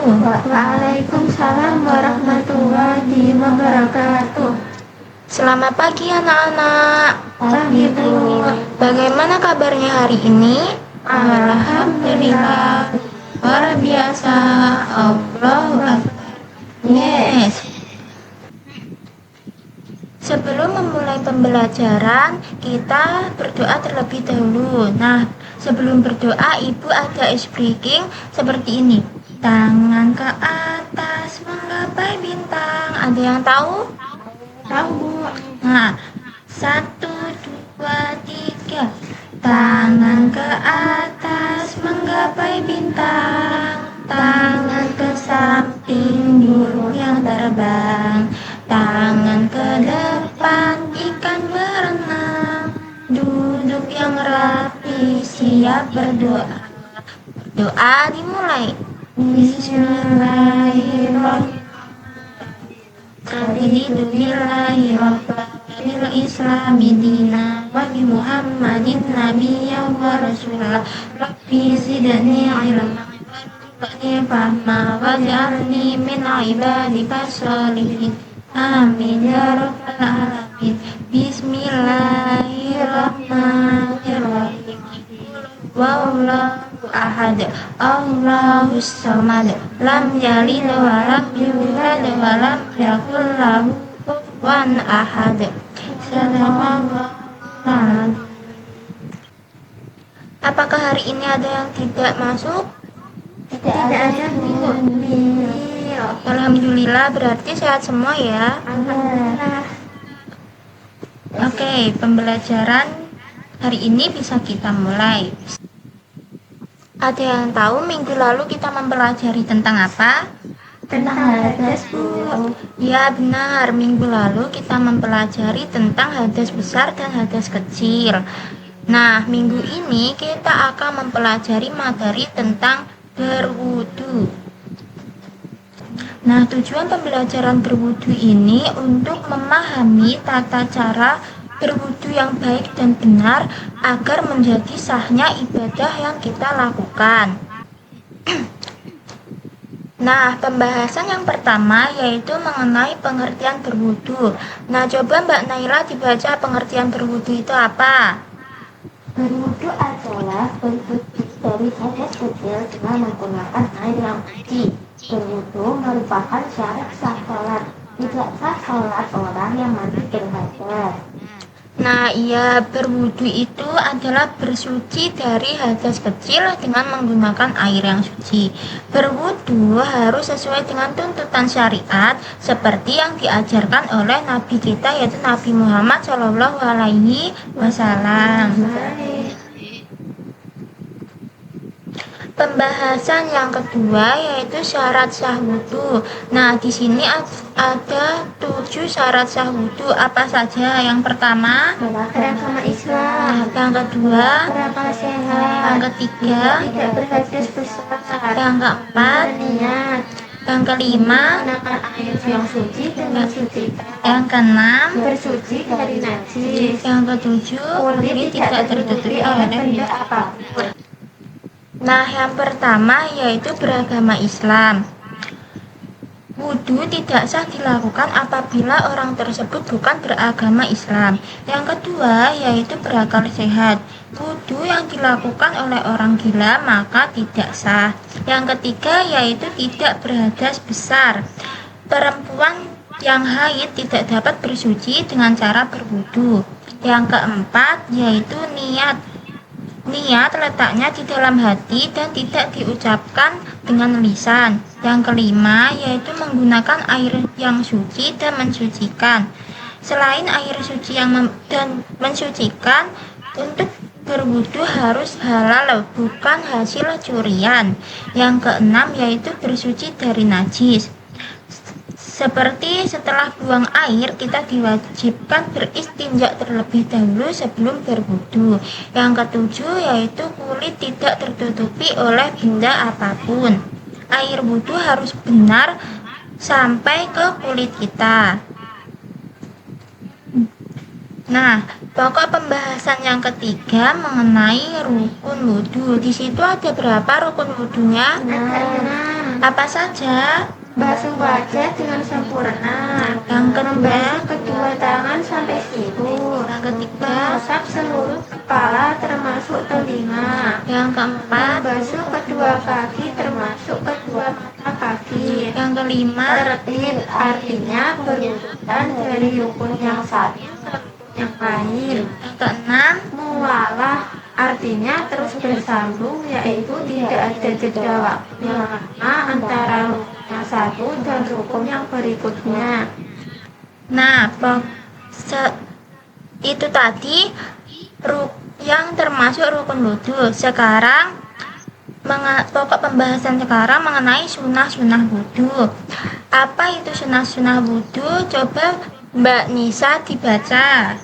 Waalaikumsalam warahmatullahi wabarakatuh. Selamat pagi anak-anak. Pagi Bu. Bagaimana kabarnya hari ini? Alhamdulillah. Luar biasa. Allahu Akbar. Yes. Sebelum memulai pembelajaran, kita berdoa terlebih dahulu. Nah, sebelum berdoa, Ibu ada ice breaking seperti ini. Tangan ke atas menggapai bintang. Ada yang tahu? Tahu Bu. Nah, 1, 2, 3. Tangan ke atas menggapai bintang. Tangan ke samping burung yang terbang. Tangan ke depan ikan berenang. Duduk yang rapi siap berdoa. Doa dimulai. Bismillahirrahmanirrahim. Raditu billahi rabbil islami dina wa bi Muhammadin nabiyyan wa rasulah. Rabbi zidni ilma warzuqni fahma waj'alni min ibadika sholihin. Amin ya rabbal alamin. Bismillahirrahmanirrahim. Wallahu ahad, Allahus samad, lam yalid wa lam yulad wa lam yakul lahu kufuwan ahad. Sadaqallahu. Apakah hari ini ada yang tidak masuk? Tidak ada Bu. Alhamdulillah, berarti sehat semua ya. Alhamdulillah. Oke, pembelajaran hari ini bisa kita mulai. Ada yang tahu minggu lalu kita mempelajari tentang apa? Tentang hadas Bu. Ya benar, minggu lalu kita mempelajari tentang hadas besar dan hadas kecil. Nah, minggu ini kita akan mempelajari materi tentang berwudu. Nah, tujuan pembelajaran berwudu ini untuk memahami tata cara berwudu yang baik dan benar agar menjadi sahnya ibadah yang kita lakukan. Nah, pembahasan yang pertama yaitu mengenai pengertian berwudu. Nah, coba Mbak Naila dibaca pengertian berwudu itu apa? Berwudu adalah bersuci dari hadas kecil dengan menggunakan air yang suci. Berwudu merupakan syarat sah sholat. Tidak sah sholat orang yang mandi berhadas. Nah, iya, berwudu itu adalah bersuci dari hadas kecil dengan menggunakan air yang suci. Berwudu harus sesuai dengan tuntutan syariat seperti yang diajarkan oleh Nabi kita yaitu Nabi Muhammad SAW. Pembahasan yang kedua yaitu syarat sah wudu. Nah, di sini ada 7 syarat sah wudu. Apa saja? Yang pertama, Beragama Islam. yang kedua, Berakal sehat. yang ketiga, Tidak berhadas besar. yang keempat, Niat. yang kelima, Menggunakan air yang suci dengan sucikan. yang keenam, Bersuci dari najis. yang ketujuh, kulit tidak tertutupi oleh benda apapun. Nah, yang pertama yaitu beragama Islam. Wudu tidak sah dilakukan apabila orang tersebut bukan beragama Islam. Yang kedua yaitu berakal sehat. Wudu yang dilakukan oleh orang gila maka tidak sah. Yang ketiga yaitu tidak berhadas besar. Perempuan yang haid tidak dapat bersuci dengan cara berwudu. Yang keempat yaitu niat. Niat letaknya di dalam hati dan tidak diucapkan dengan lisan. Yang kelima yaitu menggunakan air yang suci dan mensucikan. Selain air suci dan mensucikan, untuk berwudu harus halal, bukan hasil curian. Yang keenam yaitu bersuci dari najis. Seperti setelah buang air, kita diwajibkan beristinja terlebih dahulu sebelum berwudu. Yang ketujuh yaitu kulit tidak tertutupi oleh benda apapun. Air wudu harus benar sampai ke kulit kita. Nah, pokok pembahasan yang ketiga mengenai rukun wudu. Di situ ada berapa rukun wudunya? Apa saja? Basuh wajah dengan sempurna. Yang kedua, Membasuh kedua tangan sampai siku. yang ketiga, Mengusap seluruh kepala termasuk telinga. yang keempat, Membasuh kedua kaki termasuk kedua mata kaki. yang kelima, Tertib artinya berurutan dari rukun yang satu ke rukun yang lain. yang keenam, Mualah artinya terus bersambung, yaitu tidak ada jeda waktu yang lama antara rukun yang satu dan rukun yang berikutnya. nah, itu tadi yang termasuk rukun wudhu. Sekarang pokok pembahasan sekarang mengenai sunnah-sunnah wudhu. Apa itu sunnah-sunnah wudhu? Coba Mbak Nisa dibaca.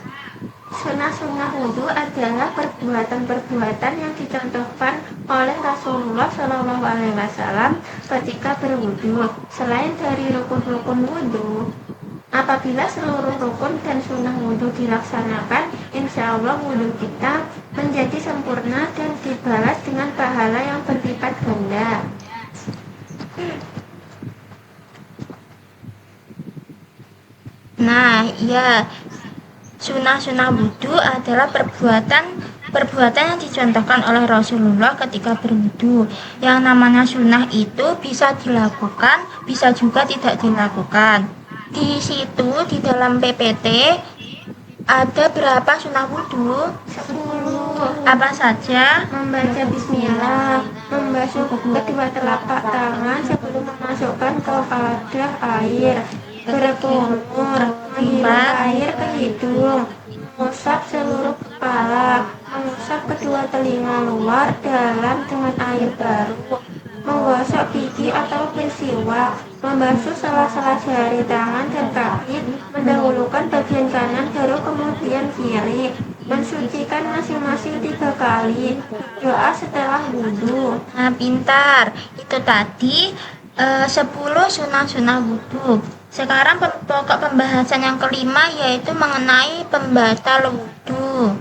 Sunnah-sunnah wudhu adalah perbuatan-perbuatan yang dicontohkan oleh Rasulullah Shallallahu Alaihi Wasallam ketika berwudhu. Selain dari rukun-rukun wudhu, apabila seluruh rukun dan sunnah wudhu dilaksanakan, insya Allah wudhu kita menjadi sempurna dan dibalas dengan pahala yang berlipat ganda. Nah, ya, sunnah-sunnah wudhu adalah perbuatan yang dicontohkan oleh Rasulullah ketika berwudhu. Yang namanya sunnah itu bisa dilakukan, bisa juga tidak dilakukan. Di situ di dalam PPT ada berapa sunnah wudhu? 10. Apa saja? Membaca bismillah, membasuh kedua telapak tangan sebelum memasukkan ke wadah air, berkumur, menghirup air ke hidung, mengusap seluruh kepala, mengusap kedua telinga luar dalam dengan air baru, menggosok gigi atau bersiwak, membasuh sela-sela jari tangan dan kaki, mendahulukan bagian kanan baru kemudian kiri, mensucikan masing-masing 3 kali, doa setelah wudhu. Nah, pintar. Itu tadi 10 sunnah-sunnah wudhu. Sekarang pokok pembahasan yang kelima yaitu mengenai pembatal wudhu.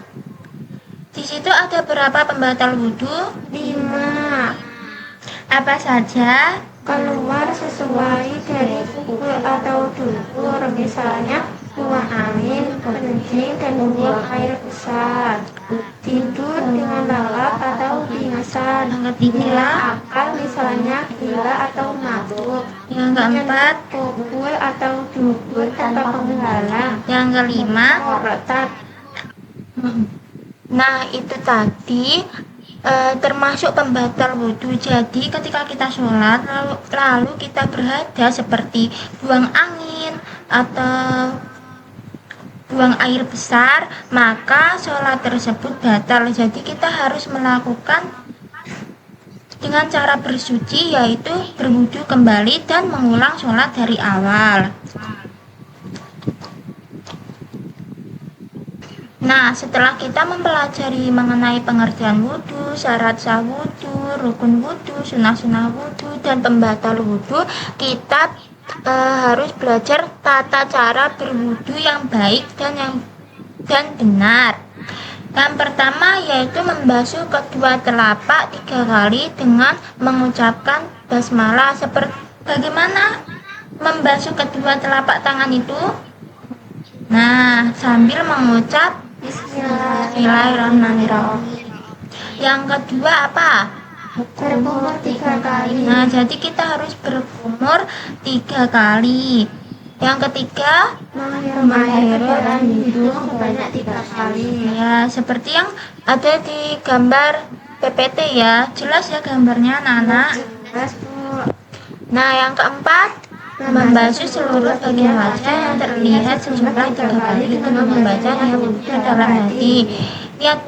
Di situ ada berapa pembatal wudhu? 5. Apa saja? Keluar sesuai dari pukul atau dubur, misalnya buang angin, kencing, dan buang air besar. Tidur dengan lalap atau pingsan. Yang ketiga, Hilang akal, misalnya gila atau mabuk. yang keempat, Pukul atau dubur tanpa penghalang. yang kelima. Morotat. Nah, itu tadi termasuk pembatal wudhu. Jadi ketika kita sholat lalu kita berhadas seperti buang angin atau buang air besar, maka sholat tersebut batal. Jadi kita harus melakukan dengan cara bersuci, yaitu berwudhu kembali dan mengulang sholat dari awal. Nah, setelah kita mempelajari mengenai pengertian wudhu, syarat sah wudhu, rukun wudhu, sunnah-sunnah wudhu, dan pembatal wudhu, kita harus belajar tata cara berwudhu yang baik dan benar. Yang pertama yaitu membasuh kedua telapak 3 kali dengan mengucapkan basmalah. Bagaimana membasuh kedua telapak tangan itu? Nah, sambil mengucap Bismillahirrahmanirrahim. Yang kedua apa? Berkumur 3 kali. Nah, jadi kita harus berkumur 3 kali. Yang ketiga, Menghirup air ke dalam hidung sebanyak 3 kali. ya seperti yang ada di gambar PPT ya. Jelas ya gambarnya, Nana. Jelas, Bu. Nah, yang keempat, membasuh seluruh bagian wajah yang terlihat sejumlah 3 kali dengan membaca niat wudhu dalam hati. Niat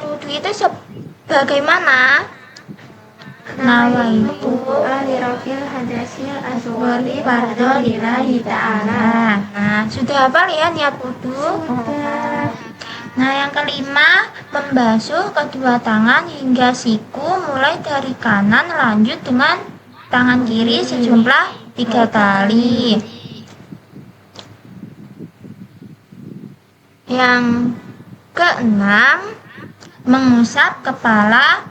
wudhu itu sebagaimana? Nawaitu alirofil hadasil aswari fardhu lillahi ta'ala. Nah, sudah hafal ya niat wudhu? Sudah. Nah, yang kelima, membasuh kedua tangan hingga siku mulai dari kanan lanjut dengan tangan kiri sejumlah 3 kali. Yang keenam, mengusap kepala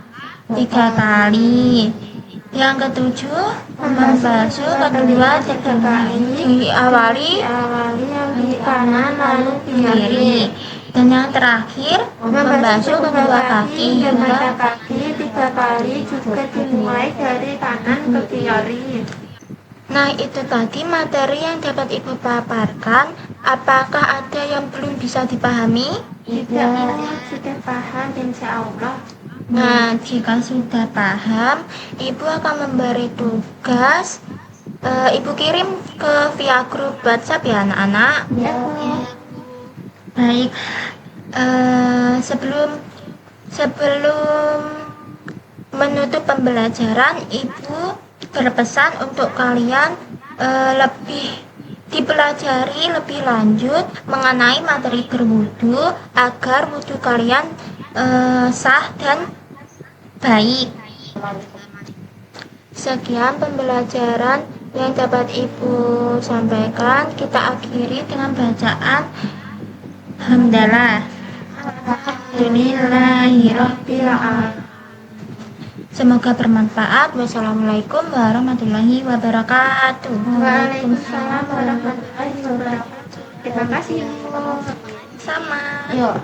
3 kali. Yang ketujuh, membasuh kedua tiga kali, diawali yang di kanan lalu kiri. Dan yang terakhir, membasuh kedua kaki hingga mata hingga kaki 3 kali, juga dimulai dari kanan ke kiri. Nah, itu tadi materi yang dapat Ibu paparkan. Apakah ada yang belum bisa dipahami? Tidak, Ibu sudah paham insya Allah. Nah, jika sudah paham, Ibu akan memberi tugas. Ibu kirim ke via grup WhatsApp ya, anak-anak. Ya, Bu. Baik, sebelum menutup pembelajaran, Ibu berpesan untuk kalian lebih dipelajari lebih lanjut mengenai materi berwudu agar wudu kalian sah dan baik. Sekian pembelajaran yang dapat Ibu sampaikan. Kita akhiri dengan bacaan hamdalah. Alhamdulillahirabbil alamin. Semoga bermanfaat. Wassalamualaikum warahmatullahi wabarakatuh. Waalaikumsalam warahmatullahi wabarakatuh. Terima kasih, Bu. Sama. Yuk.